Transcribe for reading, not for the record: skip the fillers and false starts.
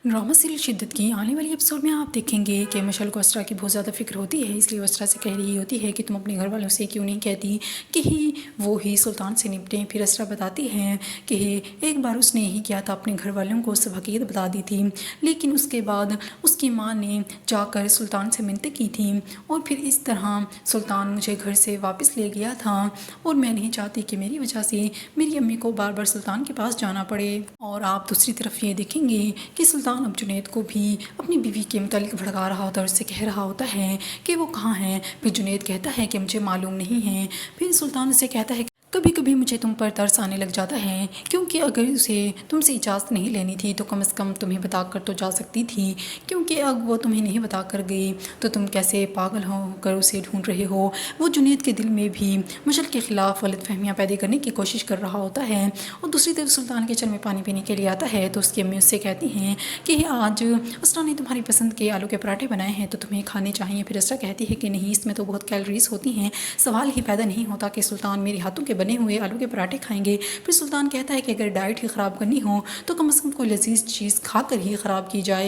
Drama serial शिद्दत की आने वाली एपिसोड में आप देखेंगे कि मशल को असरा की बहुत ज़्यादा फिक्र होती है, इसलिए वो असरा से कह रही होती है कि तुम अपने घर वालों से क्यों नहीं कहती कि वो ही सुल्तान से निपटें। फिर असरा बताती हैं कि एक बार उसने यही किया था, अपने घर वालों को सब हकीकत बता दी थी, लेकिन उसके बाद उसकी माँ ने जाकर सुल्तान से मिन्नतें की थी और फिर इस तरह सुल्तान मुझे घर से वापस ले गया था और मैं नहीं चाहती कि मेरी वजह से मेरी अम्मी को बार बार सुल्तान के पास जाना पड़े। और आप दूसरी तरफ ये देखेंगे कि सुल्तान अब जुनैद को भी अपनी बीवी के मुतालिक भड़का रहा होता है और उससे कह रहा होता है कि वो कहाँ है। फिर जुनैद कहता है कि मुझे मालूम नहीं है। फिर सुल्तान उससे कहता है कभी कभी मुझे तुम पर तरस आने लग जाता है, क्योंकि अगर उसे तुमसे इजाज़त नहीं लेनी थी तो कम से कम तुम्हें बता कर तो जा सकती थी, क्योंकि अब वो तुम्हें नहीं बता कर गई तो तुम कैसे पागल होकर उसे ढूंढ रहे हो। वो जुनैद के दिल में भी मशल के ख़िलाफ़ गलतफहमियाँ पैदा करने की कोशिश कर रहा होता है। और दूसरी तरफ सुल्तान किचन में पानी पीने के लिए आता है तो उसकी अम्मी उससे कहती हैं कि आज असरा ने तुम्हारी पसंद के आलू के पराठे बनाए हैं तो तुम्हें खाने चाहिए। फिर असरा कहती है कि नहीं, इसमें तो बहुत कैलोरीज होती हैं, सवाल ही पैदा नहीं होता कि सुल्तान मेरे हाथों के बने हुए आलू के पराठे खाएंगे। फिर सुल्तान कहता है कि अगर डाइट ही ख़राब करनी हो तो कम से कम कोई लजीज चीज़ खा कर ही ख़राब की जाए।